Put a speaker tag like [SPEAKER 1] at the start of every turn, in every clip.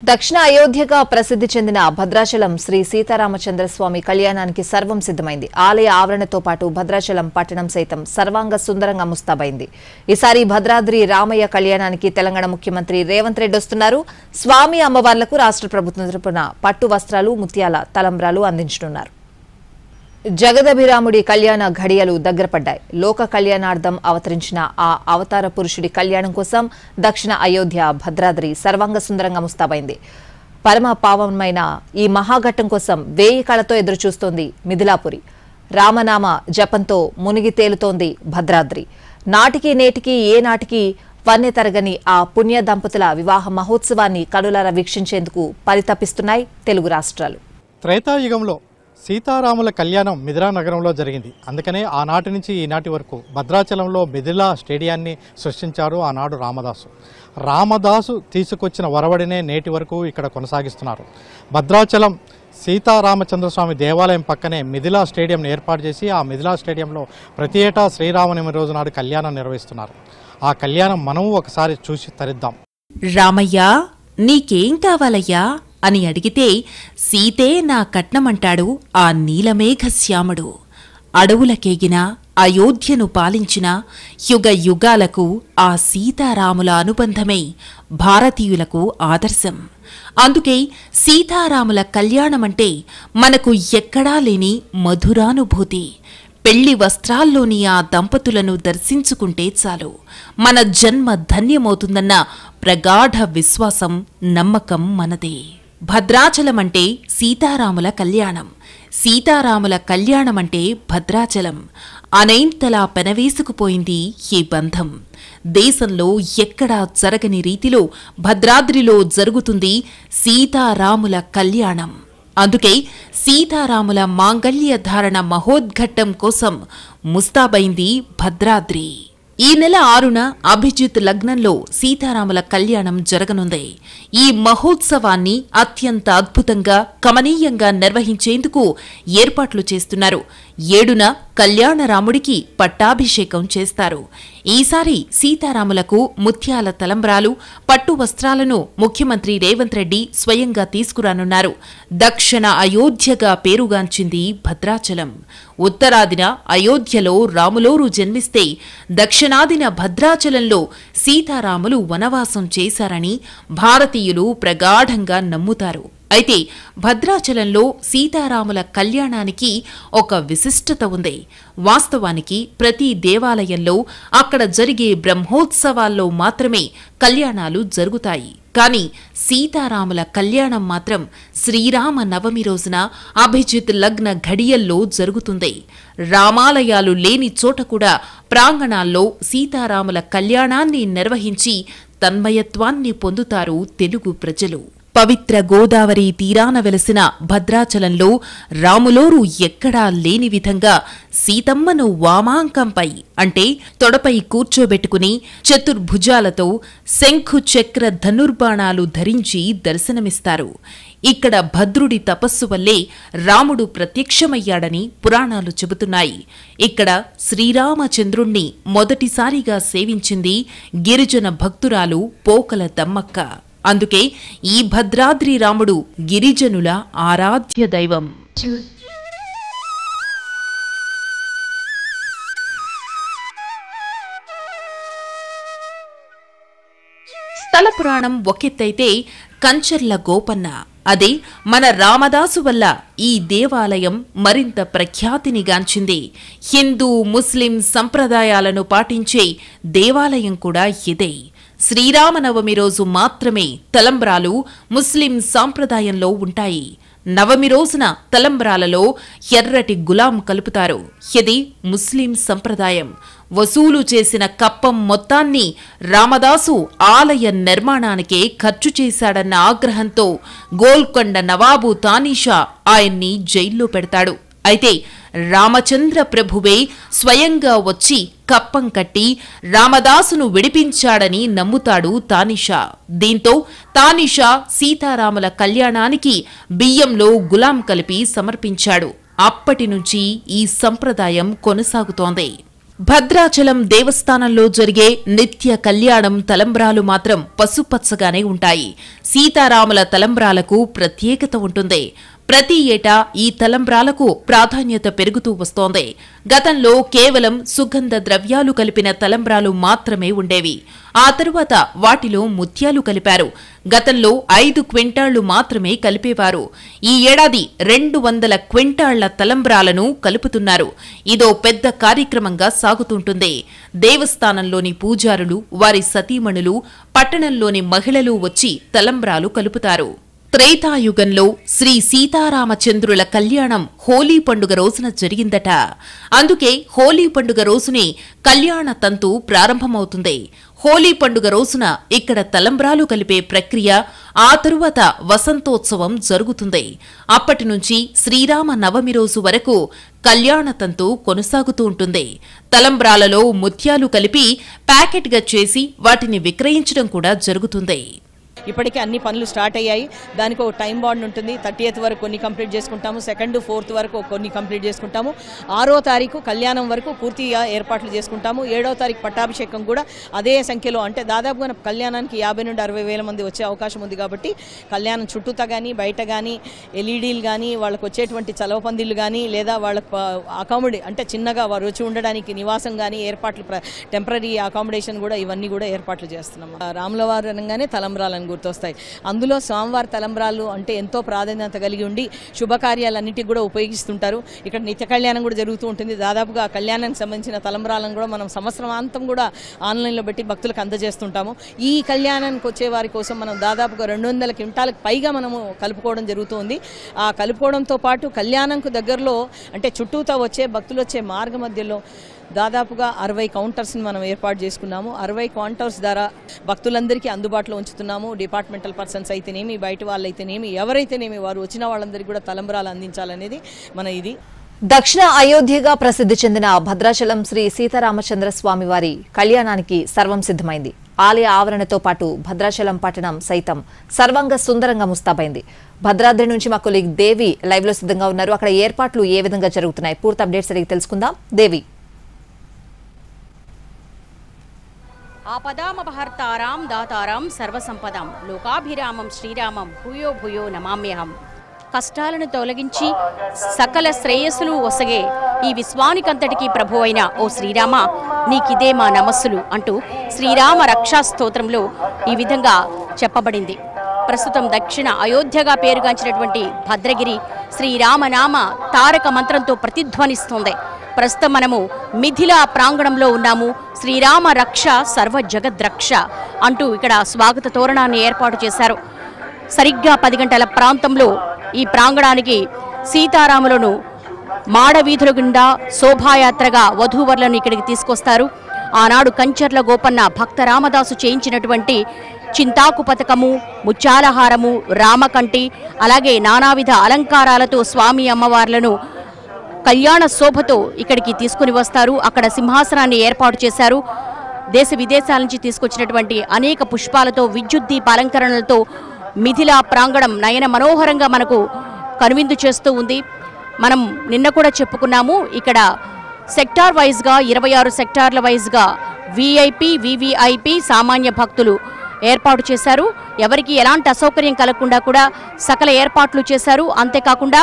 [SPEAKER 1] దక్షిణ అయోధ్యగా ప్రసిద్ధి చెందిన భద్రాచలం శ్రీ సీతారామచంద్రస్వామి కళ్యాణానికి సర్వం సిద్ధమైంది. ఆలయ ఆవరణతో పాటు భద్రాచలం పట్టణం సైతం సర్వాంగ సుందరంగా ముస్తాబైంది. ఈసారి భద్రాద్రి రామయ్య కళ్యాణానికి తెలంగాణ ముఖ్యమంత్రి రేవంత్ రెడ్డి వస్తున్నారు. స్వామి అమ్మవార్లకు రాష్ట్ర ప్రభుత్వం తరపున పట్టు వస్త్రాలు, ముత్యాల తలంబ్రాలు అందించనున్నారు. జగదభిరాముడి కళ్యాణ ఘడియలు దగ్గరపడ్డాయి. లోక కళ్యాణార్థం అవతరించిన ఆ అవతార పురుషుడి కళ్యాణం కోసం దక్షిణ అయోధ్య భద్రాద్రి సర్వాంగ సుందరంగా ముస్తాబైంది. పరమ పావనమైన ఈ మహాఘట్టం కోసం 1000 కళతో ఎదురుచూస్తోంది మిథిలాపురి. రామనామ జపంతో మునిగి తేలుతోంది భద్రాద్రి. నాటికి నేటికి ఏనాటికి వన్నె తరగని ఆ పుణ్య దంపతుల వివాహ మహోత్సవాన్ని కనులారా వీక్షించేందుకు పరితపిస్తున్నాయి తెలుగు రాష్ట్రాలు.
[SPEAKER 2] త్రేతాయుగంలో సీతారాముల కళ్యాణం మిథిలా నగరంలో జరిగింది. అందుకనే ఆనాటి నుంచి ఈనాటి వరకు భద్రాచలంలో మిథిలా స్టేడియాన్ని సృష్టించారు ఆనాడు రామదాసు తీసుకొచ్చిన వరవడినే నేటి వరకు ఇక్కడ కొనసాగిస్తున్నారు. భద్రాచలం సీతారామచంద్రస్వామి దేవాలయం పక్కనే మిథిలా స్టేడియంను ఏర్పాటు చేసి ఆ మిథిలా స్టేడియంలో ప్రతి ఏటా శ్రీరామనవమి రోజు నాడు కళ్యాణం నిర్వహిస్తున్నారు. ఆ కళ్యాణం మనము ఒకసారి చూసి తరిద్దాం.
[SPEAKER 3] రామయ్యా, నీకేం కావాలయ్యా అని అడిగితే సీతే నా కట్నమంటాడు ఆ నీలమేఘశ్యాముడు. అడవులకేగిన అయోధ్యను పాలించిన యుగ యుగాలకు ఆ సీతారాముల అనుబంధమే భారతీయులకు ఆదర్శం. అందుకే సీతారాముల కళ్యాణమంటే మనకు ఎక్కడా లేని మధురానుభూతి. పెళ్లి వస్త్రాల్లోని ఆ దంపతులను దర్శించుకుంటే చాలు మన జన్మ ధన్యమవుతుందన్న ప్రగాఢ విశ్వాసం, నమ్మకం మనదే. భద్రాచలమంటే సీతారాముల కళ్యాణం, సీతారాముల కళ్యాణమంటే భద్రాచలం. అనైంతలా పెనవేసుకుపోయింది ఈ బంధం. దేశంలో ఎక్కడా జరగని రీతిలో భద్రాద్రిలో జరుగుతుంది సీతారాముల కళ్యాణం. అందుకే సీతారాముల మాంగళ్య ధారణ మహోద్ఘట్టం కోసం ముస్తాబైంది భద్రాద్రి. ఈ నెల 6న అభిజిత్ లగ్నంలో సీతారాముల కళ్యాణం జరగనుంది. ఈ మహోత్సవాన్ని అత్యంత అద్భుతంగా, కమనీయంగా నిర్వహించేందుకు ఏర్పాట్లు చేస్తున్నారు. 7న కళ్యాణరాముడికి పట్టాభిషేకం చేస్తారు. ఈసారి సీతారాములకు ముత్యాల తలంబ్రాలు, పట్టు వస్త్రాలను ముఖ్యమంత్రి రేవంత్ రెడ్డి స్వయంగా తీసుకురానున్నారు. దక్షిణ అయోధ్యగా పేరుగాంచింది భద్రాచలం. ఉత్తరాదిన అయోధ్యలో రాములోరు జన్మిస్తే దక్షిణాదిన భద్రాచలంలో సీతారాములు వనవాసం చేశారని భారతీయులు ప్రగాఢంగా నమ్ముతారు. అయితే భద్రాచలంలో సీతారాముల కళ్యాణానికి ఒక విశిష్టత ఉంది. వాస్తవానికి ప్రతి దేవాలయంలో అక్కడ జరిగే బ్రహ్మోత్సవాల్లో మాత్రమే కళ్యాణాలు జరుగుతాయి. కానీ సీతారాముల కళ్యాణం మాత్రం శ్రీరామ నవమి రోజున అభిజిత్ లగ్న ఘడియల్లో జరుగుతుంది. రామాలయాలు లేని చోట కూడా ప్రాంగణాల్లో సీతారాముల కళ్యాణాన్ని నిర్వహించి తన్మయత్వాన్ని పొందుతారు తెలుగు ప్రజలు. పవిత్ర గోదావరి తీరాన వెలసిన భద్రాచలంలో రాములోరు ఎక్కడా లేని విధంగా సీతమ్మను వామాంకంపై అంటే తొడపై కూర్చోబెట్టుకుని చతుర్భుజాలతో శంఖు చక్ర ధనుర్బాణాలు ధరించి దర్శనమిస్తారు. ఇక్కడ భద్రుడి తపస్సు వల్లే రాముడు ప్రత్యక్షమయ్యాడని పురాణాలు చెబుతున్నాయి. ఇక్కడ శ్రీరామచంద్రుణ్ణి మొదటిసారిగా సేవించింది గిరిజన భక్తురాలు పోకల దమ్మక్క. అందుకే ఈ భద్రాద్రి రాముడు గిరిజనుల ఆరాధ్య దైవం. స్థల పురాణం ఒకెత్తైతే కంచర్ల గోపన్న, అదే మన రామదాసు వల్ల ఈ దేవాలయం మరింత ప్రఖ్యాతినిగాంచింది. హిందూ, ముస్లిం సంప్రదాయాలను పాటించే దేవాలయం కూడా ఇదే. శ్రీరామనవమి రోజు మాత్రమే తలంబ్రాలు ముస్లిం సాంప్రదాయంలో ఉంటాయి. నవమి రోజున తలంబ్రాలలో ఎర్రటి గులాం కలుపుతారు. ఇది ముస్లిం సంప్రదాయం. వసూలు చేసిన కప్పం మొత్తాన్ని రామదాసు ఆలయ నిర్మాణానికే ఖర్చు చేశాడన్న ఆగ్రహంతో గోల్కొండ నవాబు తానీషా ఆయన్ని జైల్లో పెడతాడు. అయితే రామచంద్ర ప్రభువే స్వయంగా వచ్చి కప్పం కట్టి రామదాసును విడిపించాడని నమ్ముతాడు తానీషా. దీంతో తానీషా సీతారాముల కళ్యాణానికి బియ్యంలో గులాం కలిపి సమర్పించాడు. అప్పటి నుంచి ఈ సంప్రదాయం కొనసాగుతోంది. భద్రాచలం దేవస్థానంలో జరిగే నిత్య కళ్యాణం తలంబ్రాలు మాత్రం పసుపచ్చగానే ఉంటాయి. సీతారాముల తలంబ్రాలకు ప్రత్యేకత ఉంటుంది. ప్రతి ఏటా ఈ తలంబ్రాలకు ప్రాధాన్యత పెరుగుతూ వస్తోంది. గతంలో కేవలం సుగంధ ద్రవ్యాలు కలిపిన తలంబ్రాలు మాత్రమే ఉండేవి. ఆ తరువాత వాటిలో ముత్యాలు కలిపారు. గతంలో 5 క్వింటాళ్లు మాత్రమే కలిపేవారు. ఈ ఏడాది 200 క్వింటాళ్ల తలంబ్రాలను కలుపుతున్నారు. ఇదో పెద్ద కార్యక్రమంగా సాగుతుంటుంది. దేవస్థానంలోని పూజారులు, వారి సతీమణులు, పట్టణంలోని మహిళలు వచ్చి తలంబ్రాలు కలుపుతారు. త్రేతాయుగంలో శ్రీ సీతారామచంద్రుల కళ్యాణం హోలీ పండుగ రోజున జరిగిందట. అందుకే హోలీ పండుగ రోజునే కళ్యాణ తంతు ప్రారంభమవుతుంది. హోలీ పండుగ రోజున ఇక్కడ తలంబ్రాలు కలిపే ప్రక్రియ, ఆ తరువాత వసంతోత్సవం జరుగుతుంది. అప్పటి నుంచి శ్రీరామ నవమి రోజు వరకు కళ్యాణ తంతు కొనసాగుతూ ఉంటుంది. తలంబ్రాలలో ముత్యాలు కలిపి ప్యాకెట్గా చేసి వాటిని విక్రయించడం కూడా జరుగుతుంది.
[SPEAKER 4] ఇప్పటికే అన్ని పనులు స్టార్ట్ అయ్యాయి. దానికి ఒక టైం బాండ్ ఉంటుంది. 30th వరకు కొన్ని కంప్లీట్ చేసుకుంటాము, 2nd, 4th వరకు కొన్ని కంప్లీట్ చేసుకుంటాము, 6వ తారీఖు కళ్యాణం వరకు పూర్తిగా ఏర్పాట్లు చేసుకుంటాము. 7వ తారీఖు పట్టాభిషేకం కూడా అదే సంఖ్యలో, అంటే దాదాపుగా కళ్యాణానికి 50 నుండి 60 వేల మంది వచ్చే అవకాశం ఉంది. కాబట్టి కళ్యాణం చుట్టూతా కానీ బయట కానీ ఎల్ఈడీలు కానీ వాళ్ళకు వచ్చేటువంటి చలవ పందిళ్ళు కానీ లేదా వాళ్ళకు అకామిడే అంటే చిన్నగా వారు వచ్చి ఉండడానికి నివాసం కానీ ఏర్పాట్లు, టెంపరీ అకామిడేషన్ కూడా ఇవన్నీ కూడా ఏర్పాట్లు చేస్తున్నాం. రాములవారు అనగానే తలంబ్రాలను గుర్తొస్తాయి. అందులో స్వామివారి తలంబ్రాలు అంటే ఎంతో ప్రాధాన్యత కలిగి ఉండి శుభకార్యాలన్నిటికీ కూడా ఉపయోగిస్తుంటారు. ఇక్కడ నిత్య కళ్యాణం కూడా జరుగుతూ ఉంటుంది. దాదాపుగా ఆ కళ్యాణానికి సంబంధించిన తలంబ్రాలను కూడా మనం సంవత్సరాంతం కూడా ఆన్లైన్లో పెట్టి భక్తులకు అందజేస్తుంటాము. ఈ కళ్యాణానికి వచ్చే వారి కోసం మనం దాదాపుగా 200 క్వింటాలకు పైగా మనము కలుపుకోవడం జరుగుతుంది. ఆ కలుపుకోవడంతో పాటు కళ్యాణంకు దగ్గరలో అంటే చుట్టూతా వచ్చే భక్తులు వచ్చే మార్గ మధ్యలో దాదాపుగా 60 కౌంటర్స్ని మనం ఏర్పాటు చేసుకున్నాము. 60 కౌంటర్స్ ద్వారా భక్తులందరికీ అందుబాటులో ఉంచుతున్నాము. డిపార్ట్మెంటల్ పర్సన్స్ అయితేనేమి, బయట వాళ్ళు అయితేనేమి, ఎవరైతేనేమి వారు వచ్చిన వాళ్ళందరికీ కూడా తలంబ్రాలు అందించాలనేది మన ఇది.
[SPEAKER 1] దక్షిణ అయోధ్యగా ప్రసిద్ధి చెందిన భద్రాచలం శ్రీ సీతారామచంద్ర స్వామి వారి కళ్యాణానికి సర్వం సిద్ధమైంది. ఆలయ ఆవరణతో పాటు భద్రాచలం పట్టణం సైతం సర్వంగ సుందరంగా ముస్తాబైంది. భద్రాద్రి నుంచి మా కొలీగ్ దేవి లైవ్ లో సిద్ధంగా ఉన్నారు. అక్కడ ఏర్పాట్లు ఏ విధంగా జరుగుతున్నాయి, పూర్తి అప్డేట్స్ అడిగి తెలుసుకుందాం. దేవి.
[SPEAKER 5] ఆపదామపహర్తారాం దాతారాం సర్వసంపదాం లోకాభిరామం శ్రీరామం భూయో భూయో నమామ్యహం. కష్టాలను తొలగించి సకల శ్రేయస్సులు ఒసగే ఈ విశ్వానికంతటికీ ప్రభు అయిన ఓ శ్రీరామ, నీకిదే మా నమస్సులు అంటూ శ్రీరామ రక్షా స్తోత్రంలో ఈ విధంగా చెప్పబడింది. ప్రస్తుతం దక్షిణ అయోధ్యగా పేరుగాంచినటువంటి భద్రగిరి శ్రీరామనామ తారక మంత్రంతో ప్రతిధ్వనిస్తోంది. ప్రస్తుతం మనము మిథిలా ప్రాంగణంలో ఉన్నాము. శ్రీరామ రక్ష సర్వ జగద్రక్ష అంటూ ఇక్కడ స్వాగత తోరణాన్ని ఏర్పాటు చేశారు. సరిగ్గా 10 గంటల ప్రాంతంలో ఈ ప్రాంగణానికి సీతారాములను మాడవీధుల గుండా శోభాయాత్రగా వధూవరులను ఇక్కడికి తీసుకొస్తారు. ఆనాడు కంచర్ల గోపన్న భక్త రామదాసు చేయించినటువంటి చింతాకు పథకము, ముత్యాలహారము, రామకంటి, అలాగే నానావిధ అలంకారాలతో స్వామి అమ్మవార్లను కళ్యాణ శోభతో ఇక్కడికి తీసుకుని వస్తారు. అక్కడ సింహాసనాన్ని ఏర్పాటు చేశారు. దేశ విదేశాల నుంచి తీసుకొచ్చినటువంటి అనేక పుష్పాలతో, విద్యుత్ దీప అలంకరణలతో మిథిలా ప్రాంగణం నయన మనోహరంగా మనకు కనువిందు చేస్తూ ఉంది. మనం నిన్న కూడా చెప్పుకున్నాము, ఇక్కడ సెక్టార్ వైజ్గా 26 సెక్టార్ల వైజ్గా విఐపి, వివిఐపి, సామాన్య భక్తులు ఏర్పాటు చేశారు. ఎవరికి ఎలాంటి అసౌకర్యం కలగకుండా కూడా సకల ఏర్పాట్లు చేశారు. అంతేకాకుండా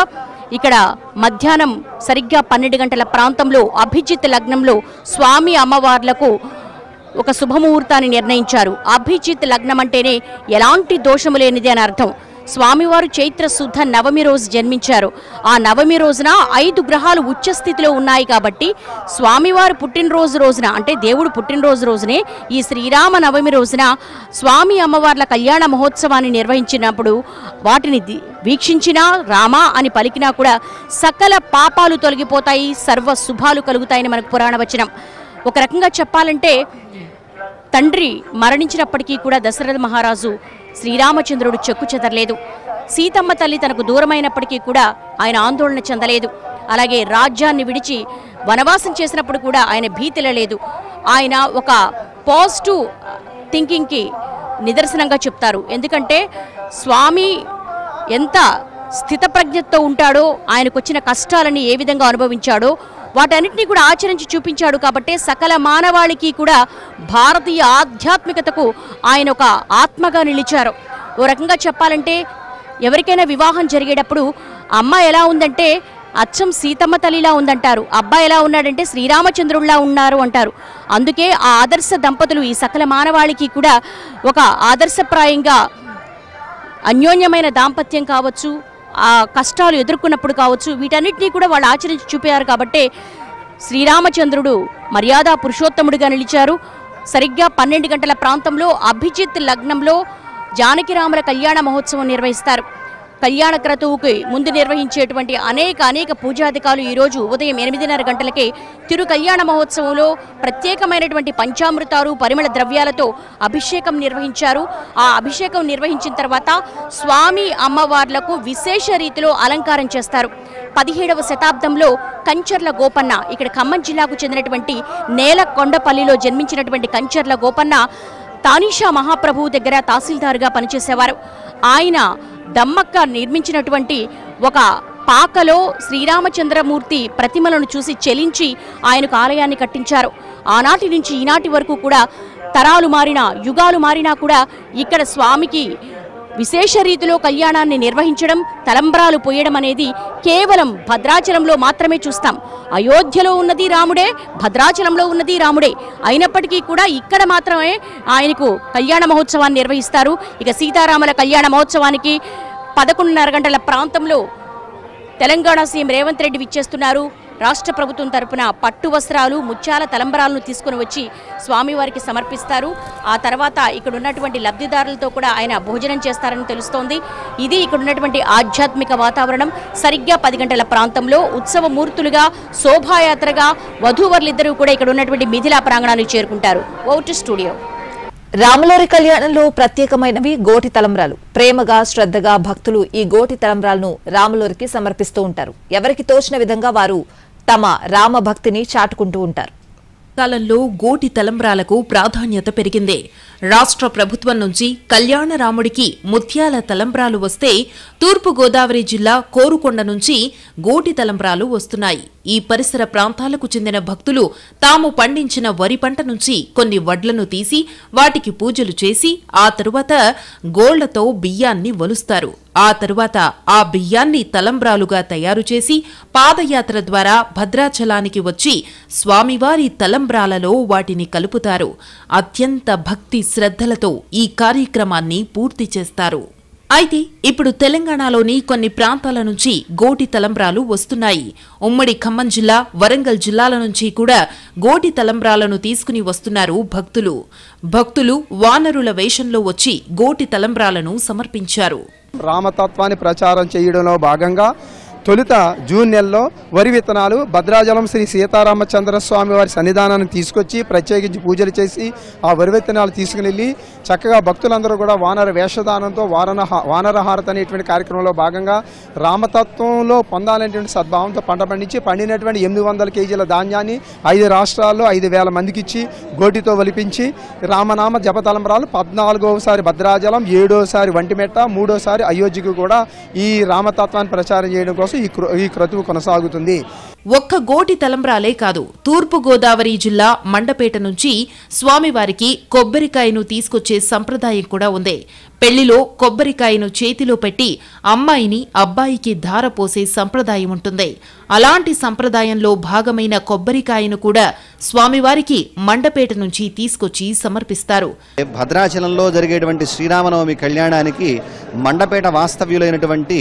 [SPEAKER 5] ఇక్కడ మధ్యాహ్నం సరిగ్గా 12 గంటల ప్రాంతంలో అభిజిత్ లగ్నంలో స్వామి అమ్మవార్లకు ఒక శుభముహూర్తాన్ని నిర్ణయించారు. అభిజిత్ లగ్నం అంటేనే ఎలాంటి దోషము లేనిది అని అర్థం. స్వామివారు చైత్ర శుద్ధ నవమి రోజు జన్మించారు. ఆ నవమి రోజున 5 గ్రహాలు ఉచ్చస్థితిలో ఉన్నాయి కాబట్టి స్వామివారు పుట్టినరోజు రోజున, అంటే దేవుడు పుట్టినరోజు రోజునే ఈ శ్రీరామ నవమి రోజున స్వామి అమ్మవార్ల కళ్యాణ మహోత్సవాన్ని నిర్వహించినప్పుడు వాటిని వీక్షించినా రామ అని పలికినా కూడా సకల పాపాలు తొలగిపోతాయి, సర్వ శుభాలు కలుగుతాయని మనకు పురాణ వచనం. ఒక రకంగా చెప్పాలంటే తండ్రి మరణించినప్పటికీ కూడా దశరథ మహారాజు శ్రీరామచంద్రుడు చెక్కు చెదరలేదు. సీతమ్మ తల్లి తనకు దూరమైనప్పటికీ కూడా ఆయన ఆందోళన చెందలేదు. అలాగే రాజ్యాన్ని విడిచి వనవాసం చేసినప్పుడు కూడా ఆయన భీతిలలేదు. ఆయన ఒక పాజిటివ్ థింకింగ్కి నిదర్శనంగా చెప్తారు. ఎందుకంటే స్వామి ఎంత స్థితప్రజ్ఞతో ఉంటాడో, ఆయనకు వచ్చిన కష్టాలని ఏ విధంగా అనుభవించాడో వాటన్నిటినీ కూడా ఆచరించి చూపించాడు. కాబట్టి సకల మానవాళికి కూడా భారతీయ ఆధ్యాత్మికతకు ఆయన ఒక ఆత్మగా నిలిచారు. ఓ రకంగా చెప్పాలంటే ఎవరికైనా వివాహం జరిగేటప్పుడు అమ్మ ఎలా ఉందంటే అచ్చం సీతమ్మ తల్లిలా ఉందంటారు, అబ్బాయి ఎలా ఉన్నాడంటే శ్రీరామచంద్రుడిలా ఉన్నారు అంటారు. అందుకే ఆ ఆదర్శ దంపతులు ఈ సకల మానవాళికి కూడా ఒక ఆదర్శప్రాయంగా అన్యోన్యమైన దాంపత్యం కావచ్చు, ఆ కష్టాలు ఎదుర్కొన్నప్పుడు కావచ్చు, వీటన్నిటినీ కూడా వాళ్ళు ఆచరించి చూపారు. కాబట్టి శ్రీరామచంద్రుడు మర్యాద పురుషోత్తముడిగా నిలిచారు. సరిగ్గా 12 గంటల ప్రాంతంలో అభిజిత్ లగ్నంలో జానకిరాముల కళ్యాణ మహోత్సవం నిర్వహిస్తారు. కళ్యాణ క్రతువుకి ముందు నిర్వహించేటువంటి అనేక పూజాధికారులు ఈరోజు ఉదయం 8:30 గంటలకే తిరు కళ్యాణ మహోత్సవంలో ప్రత్యేకమైనటువంటి పంచామృతాలు పరిమళ ద్రవ్యాలతో అభిషేకం నిర్వహించారు. ఆ అభిషేకం నిర్వహించిన తర్వాత స్వామి అమ్మవార్లకు విశేష రీతిలో అలంకారం చేస్తారు. 17వ శతాబ్దంలో కంచర్ల గోపన్న, ఇక్కడ ఖమ్మం జిల్లాకు చెందినటువంటి నేలకొండపల్లిలో జన్మించినటువంటి కంచర్ల గోపన్న తానీషా మహాప్రభువు దగ్గర తహసీల్దారుగా పనిచేసేవారు. ఆయన దమ్మక్క నిర్మించినటువంటి ఒక పాకలో శ్రీరామచంద్రమూర్తి ప్రతిమలను చూసి చెలించి ఆయనకు ఆలయాన్ని కట్టించారు. ఆనాటి నుంచి ఈనాటి వరకు కూడా తరాలు మారినా యుగాలు మారినా కూడా ఇక్కడ స్వామికి విశేష రీతిలో కళ్యాణాన్ని నిర్వహించడం, తలంబ్రాలు పోయడం అనేది కేవలం భద్రాచలంలో మాత్రమే చూస్తాం. అయోధ్యలో ఉన్నది రాముడే, భద్రాచలంలో ఉన్నది రాముడే. అయినప్పటికీ కూడా ఇక్కడ మాత్రమే ఆయనకు కళ్యాణ మహోత్సవాన్ని నిర్వహిస్తారు. ఇక సీతారాముల కళ్యాణ మహోత్సవానికి 11:30 గంటల ప్రాంతంలో తెలంగాణ సీఎం రేవంత్ రెడ్డి విచ్చేస్తున్నారు. రాష్ట్ర ప్రభుత్వం తరపున పట్టు వస్త్రాలు, ముత్యాల తలంబరాలను తీసుకుని వచ్చి స్వామివారికి సమర్పిస్తారు. ఆ తర్వాత ఇక్కడ ఉన్నటువంటి లబ్ధిదారులతో కూడా ఆయన భోజనం చేస్తారని తెలుస్తోంది. ఇది ఇక్కడ ఉన్నటువంటి ఆధ్యాత్మిక వాతావరణం. సరిగ్గా 10 గంటల ప్రాంతంలో ఉత్సవ మూర్తులుగా, శోభాయాత్రగా వధూవరులిద్దరూ కూడా ఇక్కడ ఉన్నటువంటి మిథిలా ప్రాంగణానికి చేరుకుంటారు. Over to studio.
[SPEAKER 1] రాములోరి కళ్యాణంలో ప్రత్యేకమైనవి గోటి తలంబ్రాలు. ప్రేమగా, శ్రద్ధగా భక్తులు ఈ గోటి తలంబ్రాలను రాములోరికి సమర్పిస్తూ ఉంటారు. ఎవరికి తోచిన విధంగా వారు తమ రామ భక్తిని చాటుకుంటూ ఉంటారు.
[SPEAKER 3] కాలంలో గోటి తలంబ్రాలకు ప్రాధాన్యత పెరిగింది. రాష్ట్ర ప్రభుత్వం నుంచి కళ్యాణ రాముడికి ముత్యాల తలంబ్రాలు వస్తే తూర్పు గోదావరి జిల్లా కోరుకొండ నుంచి గోటి తలంబ్రాలు వస్తున్నాయి. ఈ పరిసర ప్రాంతాలకు చెందిన భక్తులు తాము పండించిన వరి పంట నుంచి కొన్ని వడ్లను తీసి వాటికి పూజలు చేసి ఆ తరువాత గోళ్లతో బియ్యాన్ని వలుస్తారు. ఆ తరువాత ఆ బియ్యాన్ని తలంబ్రాలుగా తయారు చేసి పాదయాత్ర ద్వారా భద్రాచలానికి వచ్చి స్వామివారి తలంబ్రాలలో వాటిని కలుపుతారు. అత్యంత భక్తి శ్రద్ధలతో ఈ కార్యక్రమాన్ని పూర్తి చేస్తారు. అయితే ఇప్పుడు తెలంగాణలోని కొన్ని ప్రాంతాల నుంచి గోటి తలంబ్రాలు వస్తున్నాయి. ఉమ్మడి ఖమ్మం జిల్లా, వరంగల్ జిల్లాల నుంచి కూడా గోటి తలంబ్రాలను తీసుకుని వస్తున్నారు భక్తులు వానరుల వేషంలో వచ్చి గోటి తలంబ్రాలను సమర్పించారు.
[SPEAKER 6] రామతత్వాన్ని ప్రచారం చేయడంలో భాగంగా తొలుత జూన్ నెలలో వరి విత్తనాలు భద్రాచలం శ్రీ సీతారామచంద్ర స్వామి వారి సన్నిధానాన్ని తీసుకొచ్చి ప్రత్యేకించి పూజలు చేసి ఆ వరి విత్తనాలు తీసుకుని వెళ్ళి చక్కగా భక్తులందరూ కూడా వానర వేషధానంతో వానరహారత అనేటువంటి కార్యక్రమంలో భాగంగా రామతత్వంలో పొందాలనేటువంటి సద్భావంతో పంట పండించి పండినటువంటి 800 కేజీల ధాన్యాన్ని 5 రాష్ట్రాల్లో 5,000 మందికి ఇచ్చి గోటితో వలిపించి రామనామ జపతలంబరాలు 14వసారి భద్రాచలం, 7వసారి వంటిమెట్ట, 3వసారి అయోధ్యకు కూడా ఈ రామతత్వాన్ని ప్రచారం చేయడం కోసం ఈ క్రతువు కొనసాగుతుంది.
[SPEAKER 3] ఒక్క గోటి తలంబ్రాలే కాదు, తూర్పు గోదావరి జిల్లా మండపేట నుంచి స్వామివారికి కొబ్బరికాయను తీసుకొచ్చే సంప్రదాయం కూడా ఉంది. పెళ్లిలో కొబ్బరికాయను చేతిలో పెట్టి అమ్మాయిని అబ్బాయికి ధార పోసే సంప్రదాయం ఉంటుంది. అలాంటి సంప్రదాయంలో భాగమైన కొబ్బరికాయను కూడా స్వామివారికి మండపేట నుంచి తీసుకొచ్చి సమర్పిస్తారు.
[SPEAKER 7] భద్రాచలంలో జరిగేటువంటి శ్రీరామనవమి కళ్యాణానికి మండపేట వాస్తవ్యులైనటువంటి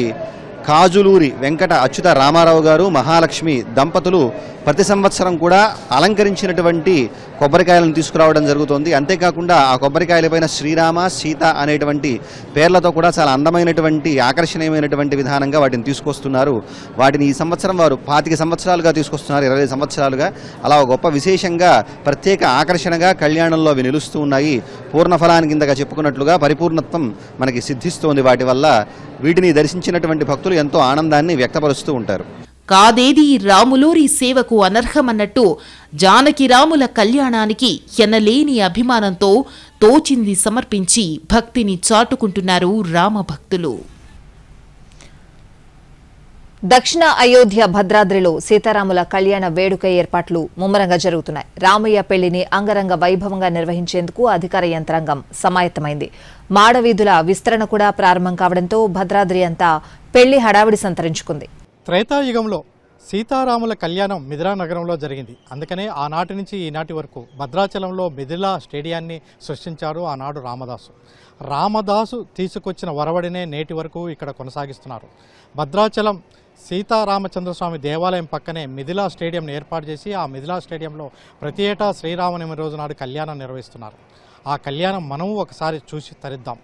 [SPEAKER 7] కాజులూరి వెంకట అచ్యుత రామారావు గారు, మహాలక్ష్మి దంపతులు ప్రతి సంవత్సరం కూడా అలంకరించినటువంటి కొబ్బరికాయలను తీసుకురావడం జరుగుతుంది. అంతేకాకుండా ఆ కొబ్బరికాయలపైన శ్రీరామ, సీత అనేటువంటి పేర్లతో కూడా చాలా అందమైనటువంటి ఆకర్షణీయమైనటువంటి విధానంగా వాటిని తీసుకొస్తున్నారు. వాటిని ఈ సంవత్సరం వారు 25 సంవత్సరాలుగా తీసుకొస్తున్నారు, 20 సంవత్సరాలుగా. అలా ఒక గొప్ప విశేషంగా ప్రత్యేక ఆకర్షణగా కళ్యాణంలో అవి నిలుస్తూ ఉన్నాయి. పూర్ణఫలాన్ని కిందగా చెప్పుకున్నట్లుగా పరిపూర్ణత్వం మనకి సిద్ధిస్తోంది వాటి వల్ల. వీటిని దర్శించినటువంటి భక్తులు ఎంతో ఆనందాన్ని వ్యక్తపరుస్తూ ఉంటారు.
[SPEAKER 3] కాదేది రాములోరి సేవకు అనర్హమన్నట్టు జానకి రాముల కళ్యాణానికి ఎనలేని అభిమానంతో తోచింది సమర్పించి భక్తిని చాటుకుంటున్నారు రామభక్తులు.
[SPEAKER 1] దక్షిణ అయోధ్య భద్రాద్రిలో సీతారాముల కళ్యాణ వేడుక ఏర్పాట్లు ముమ్మరంగా జరుగుతున్నాయి. రామయ్య పెళ్లిని అంగరంగ వైభవంగా నిర్వహించేందుకు అధికార యంత్రాంగం సమాయత్తమైంది. మాడవీధుల విస్తరణ కూడా ప్రారంభం కావడంతో భద్రాద్రి అంతా పెళ్లి హడావిడి సంతరించుకుంది.
[SPEAKER 2] త్రేతాయుగంలో సీతారాముల కళ్యాణం మిథిలా నగరంలో జరిగింది. అందుకనే ఆనాటి నుంచి ఈనాటి వరకు భద్రాచలంలో మిథిలా స్టేడియాన్ని సృష్టించారు ఆనాడు రామదాసు తీసుకొచ్చిన వరవడినే నేటి వరకు ఇక్కడ కొనసాగిస్తున్నారు. భద్రాచలం సీతారామచంద్రస్వామి దేవాలయం పక్కనే మిథిలా స్టేడియంను ఏర్పాటు చేసి ఆ మిథిలా స్టేడియంలో ప్రతి ఏటా శ్రీరామనవమి రోజు నాడు కళ్యాణం నిర్వహిస్తున్నారు. ఆ కళ్యాణం మనము ఒకసారి చూసి తరిద్దాం.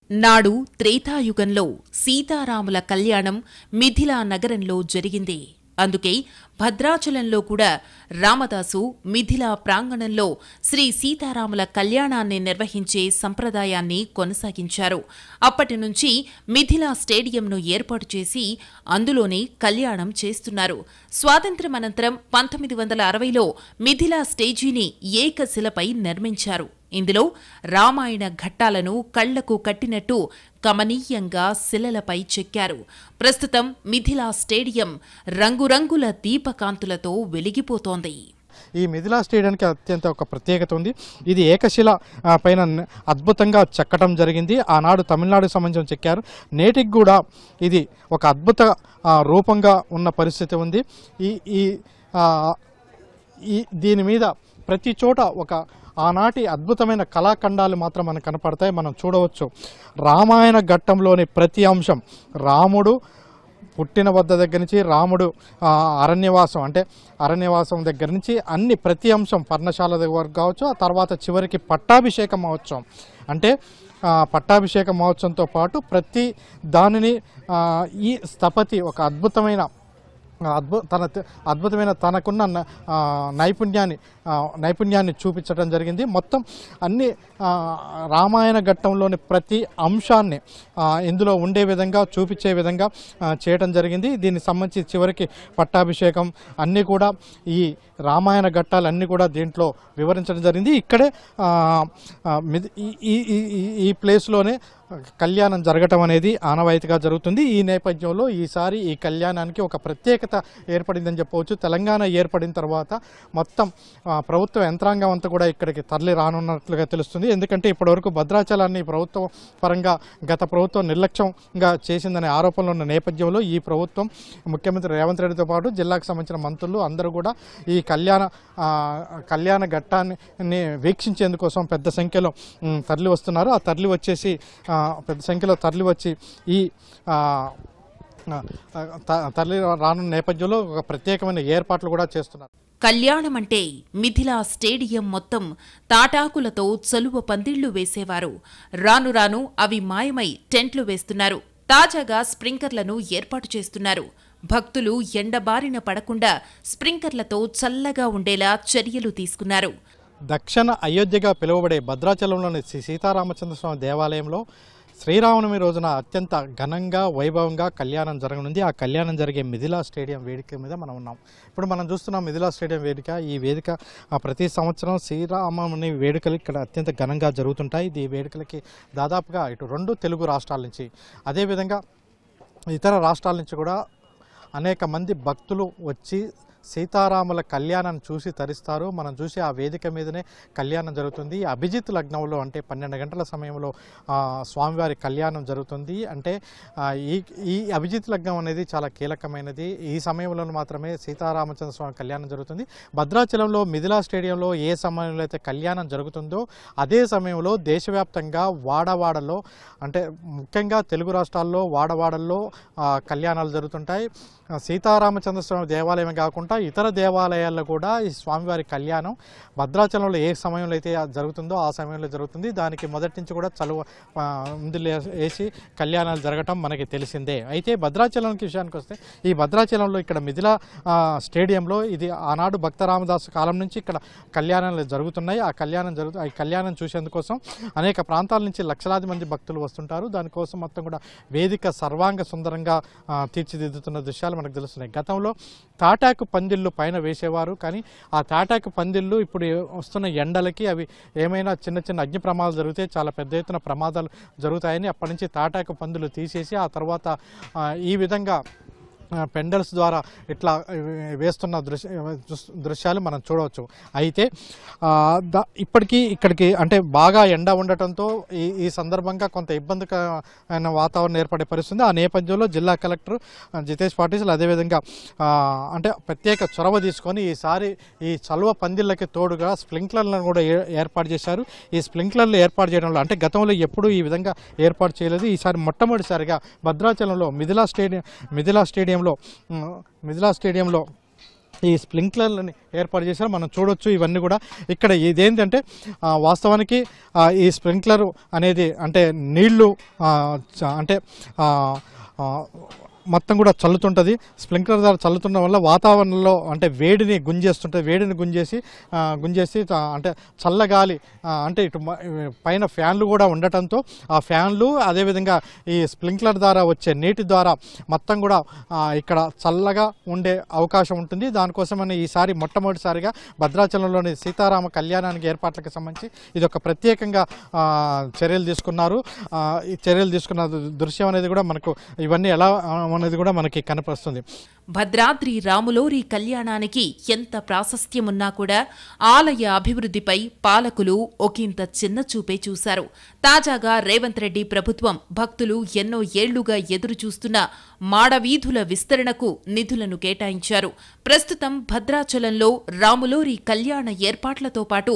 [SPEAKER 3] నాడు త్రేతాయుగంలో సీతారాముల కళ్యాణం మిథిలా నగరంలో జరిగింది. అందుకే భద్రాచలంలో కూడా రామదాసు మిథిలా ప్రాంగణంలో శ్రీ సీతారాముల కళ్యాణాన్ని నిర్వహించే సంప్రదాయాన్ని కొనసాగించారు. అప్పటి నుంచి మిథిలా స్టేడియంను ఏర్పాటు చేసి అందులోనే కళ్యాణం చేస్తున్నారు. స్వాతంత్ర్యం అనంతరం 1960లో మిథిలా స్టేజీని ఏకశిలపై నిర్మించారు. ఇందులో రామాయణ ఘట్టాలను కళ్లకు కట్టినట్టు కమనీయంగా శిలలపై చెక్కారు. ప్రస్తుతం మిథిలా స్టేడియం రంగురంగుల దీపకాంతులతో వెలిగిపోతోంది.
[SPEAKER 2] ఈ మిథిలా స్టేడియానికి అత్యంత ఒక ప్రత్యేకత ఉంది. ఇది ఏకశిల పైన అద్భుతంగా చెక్కడం జరిగింది. ఆనాడు తమిళనాడుకు సంబంధించిన చెక్కారు. నేటికి కూడా ఇది ఒక అద్భుత రూపంగా ఉన్న పరిస్థితి ఉంది. దీని మీద ప్రతి చోట ఒక ఆనాటి అద్భుతమైన కళాఖండాలు మాత్రం మనకు కనపడతాయి. మనం చూడవచ్చు రామాయణ ఘట్టంలోని ప్రతి అంశం, రాముడు పుట్టిన వద్ద దగ్గర నుంచి రాముడు అరణ్యవాసం దగ్గర నుంచి అన్ని ప్రతి అంశం పర్ణశాల దగ్గర కావచ్చు, ఆ తర్వాత చివరికి పట్టాభిషేక మహోత్సవం అంటే పట్టాభిషేక మహోత్సవంతో పాటు ప్రతి దానిని ఈ స్థపతి ఒక తనకున్న నైపుణ్యాన్ని చూపించడం జరిగింది. మొత్తం అన్ని రామాయణ ఘట్టంలోని ప్రతి అంశాన్ని ఇందులో ఉండే విధంగా చూపించే విధంగా చేయడం జరిగింది. దీనికి సంబంధించి చివరికి పట్టాభిషేకం అన్నీ కూడా ఈ రామాయణ ఘట్టాలన్నీ కూడా దీంట్లో వివరించడం జరిగింది. ఇక్కడే ఈ ప్లేస్లోనే కళ్యాణం జరగటం అనేది ఆనవాయితీగా జరుగుతుంది. ఈ నేపథ్యంలో ఈసారి ఈ కళ్యాణానికి ఒక ప్రత్యేకత ఏర్పడిందని చెప్పవచ్చు. తెలంగాణ ఏర్పడిన తర్వాత మొత్తం ప్రభుత్వ యంత్రాంగం అంతా కూడా ఇక్కడికి తరలి రానున్నట్లుగా తెలుస్తుంది. ఎందుకంటే ఇప్పటివరకు భద్రాచలాన్ని ప్రభుత్వ పరంగా గత ప్రభుత్వం నిర్లక్ష్యంగా చేసిందనే ఆరోపణలు ఉన్న నేపథ్యంలో ఈ ప్రభుత్వం ముఖ్యమంత్రి రేవంత్ రెడ్డితో పాటు జిల్లాకు సంబంధించిన మంత్రులు అందరూ కూడా ఈ కళ్యాణ ఘట్టాన్ని వీక్షించేందుకోసం పెద్ద సంఖ్యలో తరలి వస్తున్నారు. ఆ తరలి వచ్చేసి పెద్ద సంఖ్యలో తరలి వచ్చి ఈ తరలి రానున్న నేపథ్యంలో ఒక ప్రత్యేకమైన ఏర్పాట్లు కూడా చేస్తున్నారు.
[SPEAKER 3] కళ్యాణం అంటే మిథిలా స్టేడియం మొత్తం తాటాకులతో చలువ పందిళ్లు వేసేవారు. రాను రాను అవి మాయమై టెంట్లు వేస్తున్నారు. తాజాగా స్ప్రింకర్లను ఏర్పాటు చేస్తున్నారు. భక్తులు ఎండబారిన పడకుండా స్ప్రింకర్లతో చల్లగా ఉండేలా చర్యలు తీసుకున్నారు.
[SPEAKER 2] దక్షిణ అయోధ్యగా పిలువబడే భద్రాచలంలోని శ్రీ సీతారామచంద్రస్వామి దేవాలయంలో శ్రీరామనవమి రోజున అత్యంత ఘనంగా వైభవంగా కళ్యాణం జరగనుంది. ఆ కళ్యాణం జరిగే మిథిలా స్టేడియం వేదిక మీద మనం ఉన్నాం. ఇప్పుడు మనం చూస్తున్నాం మిథిలా స్టేడియం వేదిక. ఈ వేదిక ప్రతి సంవత్సరం శ్రీరామనవమి వేడుకలు ఇక్కడ అత్యంత ఘనంగా జరుగుతుంటాయి. ఈ వేడుకలకి దాదాపుగా ఇటు 2 తెలుగు రాష్ట్రాల నుంచి అదేవిధంగా ఇతర రాష్ట్రాల నుంచి కూడా అనేక మంది భక్తులు వచ్చి సీతారాముల కళ్యాణాన్ని చూసి తరిస్తారు. మనం చూసి ఆ వేదిక మీదనే కళ్యాణం జరుగుతుంది. అభిజిత్ లగ్నంలో అంటే 12 గంటల సమయంలో స్వామివారి కళ్యాణం జరుగుతుంది. అంటే ఈ అభిజిత్ లగ్నం అనేది చాలా కీలకమైనది. ఈ సమయంలో మాత్రమే సీతారామచంద్ర స్వామి కళ్యాణం జరుగుతుంది. భద్రాచలంలో మిథిలా స్టేడియంలో ఏ సమయంలో అయితే కళ్యాణం జరుగుతుందో అదే సమయంలో దేశవ్యాప్తంగా వాడవాడలో అంటే ముఖ్యంగా తెలుగు రాష్ట్రాల్లో వాడవాడల్లో కళ్యాణాలు జరుగుతుంటాయి. సీతారామచంద్ర స్వామి దేవాలయమే కాకుండా ఇతర దేవాలయాల్లో కూడా ఈ స్వామివారి కళ్యాణం భద్రాచలంలో ఏ సమయంలో అయితే జరుగుతుందో ఆ సమయంలో జరుగుతుంది. దానికి మొదటి నుంచి కూడా చలువ ముందులు వేసి కళ్యాణాలు జరగటం మనకి తెలిసిందే. అయితే భద్రాచలంకి విషయానికి వస్తే ఈ భద్రాచలంలో ఇక్కడ మిథిలా స్టేడియంలో ఇది ఆనాడు భక్త రామదాసు కాలం నుంచి ఇక్కడ కళ్యాణాలు జరుగుతున్నాయి. ఆ కళ్యాణం చూసేందుకోసం అనేక ప్రాంతాల నుంచి లక్షలాది మంది భక్తులు వస్తుంటారు. దానికోసం మొత్తం కూడా వేదిక సర్వాంగ సుందరంగా తీర్చిదిద్దుతున్న దృశ్యాలు మనకు తెలుస్తున్నాయి. గతంలో తాటాకు పందిళ్ళు పైన వేసేవారు, కానీ ఆ తాటాకు పందిళ్ళు ఇప్పుడు వస్తున్న ఎండలకి అవి ఏమైనా చిన్న చిన్న అగ్ని ప్రమాదాలు జరిగితే చాలా పెద్ద ఎత్తున ప్రమాదాలు జరుగుతాయని అప్పటి నుంచి తాటాకు పందిళ్ళు తీసేసి ఆ తర్వాత ఈ విధంగా పెండల్స్ ద్వారా ఇట్లా వేస్తున్న దృశ్యాలు మనం చూడవచ్చు. అయితే ఇక్కడికి అంటే బాగా ఎండ ఉండటంతో ఈ సందర్భంగా కొంత ఇబ్బందికరమైన వాతావరణం ఏర్పడే పరిస్థితుంది. ఆ నేపథ్యంలో జిల్లా కలెక్టర్ జితేష్ పాటిల్ అదేవిధంగా అంటే ప్రత్యేక చొరవ తీసుకొని ఈసారి ఈ చలువ పందిళ్ళకి తోడుగా స్ప్రింక్లర్లను కూడా ఏర్పాటు చేశారు. ఈ స్ప్రింక్లర్లు ఏర్పాటు చేయడంలో అంటే గతంలో ఎప్పుడూ ఈ విధంగా ఏర్పాటు చేయలేదు. ఈసారి మొట్టమొదటిసారిగా భద్రాచలంలో మిథిలా స్టేడియంలో ఈ స్ప్రింక్లర్లని ఏర్పాటు చేశారు. మనం చూడొచ్చు. ఇవన్నీ కూడా ఇక్కడ ఇదేంటంటే వాస్తవానికి ఈ స్ప్రింక్లర్ అనేది అంటే నీళ్లు అంటే మొత్తం కూడా చల్లుతుంటుంది. స్ప్రింక్లర్ ద్వారా చల్లుతుండడం వల్ల వాతావరణంలో అంటే వేడిని గుంజేస్తుంటుంది. వేడిని గుంజేసి అంటే చల్లగాలి అంటే ఇటు పైన ఫ్యాన్లు కూడా ఉండటంతో ఆ ఫ్యాన్లు అదేవిధంగా ఈ స్ప్రింక్లర్ ద్వారా వచ్చే నీటి ద్వారా మొత్తం కూడా ఇక్కడ చల్లగా ఉండే అవకాశం ఉంటుంది. దానికోసమని ఈసారి మొట్టమొదటిసారిగా భద్రాచలంలోని సీతారామ కళ్యాణానికి ఏర్పాట్లకు సంబంధించి ఇది ఒక ప్రత్యేకంగా చర్యలు తీసుకున్నారు. ఈ చర్యలు తీసుకున్న దృశ్యం అనేది కూడా మనకు ఇవన్నీ ఎలా అనేది కూడా మనకి కనపరుస్తుంది.
[SPEAKER 3] భద్రాద్రి రాములోరి కళ్యాణానికి ఎంత ప్రాశస్త్యమున్నా కూడా ఆలయ అభివృద్ధిపై పాలకులు ఒకంత చిన్న చూపే చూశారు. తాజాగా రేవంత్ రెడ్డి ప్రభుత్వం భక్తులు ఎన్నో ఏళ్లుగా ఎదురు చూస్తున్న మాడవీధుల విస్తరణకు నిధులను కేటాయించారు. ప్రస్తుతం భద్రాచలంలో రాములోరి కళ్యాణ ఏర్పాట్లతో పాటు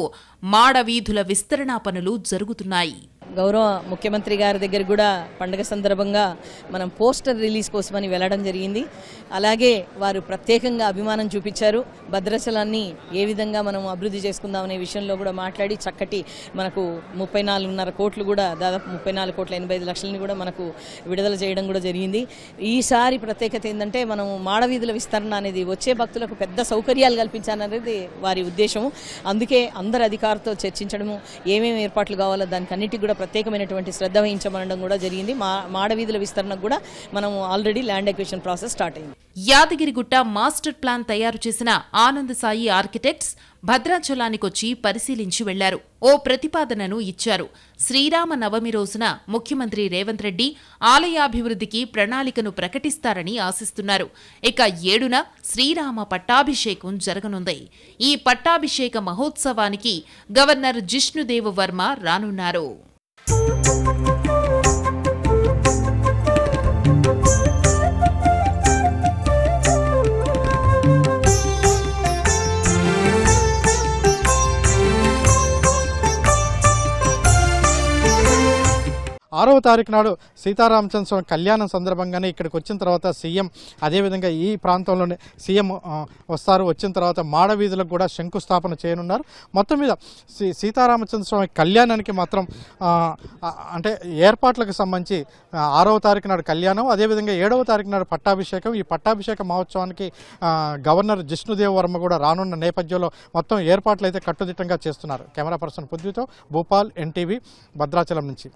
[SPEAKER 3] మాడవీధుల విస్తరణ పనులు జరుగుతున్నాయి.
[SPEAKER 4] గౌరవ ముఖ్యమంత్రి గారి దగ్గర కూడా పండుగ సందర్భంగా మనం పోస్టర్ రిలీజ్ కోసమని వెళ్ళడం జరిగింది. అలాగే వారు ప్రత్యేకంగా అభిమానం చూపించారు. భద్రాచలాన్ని ఏ విధంగా మనం అభివృద్ధి చేసుకుందాం అనే విషయంలో కూడా మాట్లాడి చక్కటి మనకు 34.5 కోట్లు కూడా దాదాపు 34,85,00,000 కూడా మనకు విడుదల చేయడం కూడా జరిగింది. ఈసారి ప్రత్యేకత ఏంటంటే మనం మాడవీధుల విస్తరణ అనేది వచ్చే భక్తులకు పెద్ద సౌకర్యాలు కల్పించాలనేది వారి ఉద్దేశము. అందుకే అందరు అధికారులతో చర్చించడము ఏమేమి ఏర్పాట్లు కావాలో దానికి అన్నిటికీ కూడా ప్రత్యేకమైనటువంటి శ్రద్ధ వహించమనడం కూడా జరిగింది. మాడవీధుల విస్తరణకు కూడా మనం already land acquisition process start అయింది.
[SPEAKER 3] యాదగిరిగుట్ట మాస్టర్ ప్లాన్ తయారు చేసిన ఆనంద్ సాయి ఆర్కిటెక్ట్స్ భద్రాచలానికొచ్చి పరిశీలించి వెళ్లారు. ఓ ప్రతిపాదనను ఇచ్చారు. శ్రీరామ నవమి రోజున ముఖ్యమంత్రి రేవంత్ రెడ్డి ఆలయాభివృద్ధికి ప్రణాళికను ప్రకటిస్తారని ఆశిస్తున్నారు. ఇక 7న శ్రీరామ పట్టాభిషేకం జరగనుంది. ఈ పట్టాభిషేక మహోత్సవానికి గవర్నర్ జిష్ణుదేవ్ వర్మ రానున్నారు.
[SPEAKER 2] ఆరవ తారీఖు నాడు సీతారామచంద్ర స్వామి కళ్యాణం సందర్భంగానే ఇక్కడికి వచ్చిన తర్వాత సీఎం అదేవిధంగా ఈ ప్రాంతంలోనే సీఎం వస్తారు. వచ్చిన తర్వాత మాడవీధులకు కూడా శంకుస్థాపన చేయనున్నారు. మొత్తం మీద సీతారామచంద్ర స్వామి కళ్యాణానికి మాత్రం అంటే ఏర్పాట్లకు సంబంధించి 6వ తారీఖు నాడు కళ్యాణం, అదేవిధంగా 7వ తారీఖు నాడు పట్టాభిషేకం. ఈ పట్టాభిషేక మహోత్సవానికి గవర్నర్ జిష్ణుదేవ్ వర్మ కూడా రానున్న నేపథ్యంలో మొత్తం ఏర్పాట్లు అయితే కట్టుదిట్టంగా చేస్తున్నారు. కెమెరా పర్సన్ పృథ్వీతో భూపాల్, ఎన్టీవీ, భద్రాచలం నుంచి.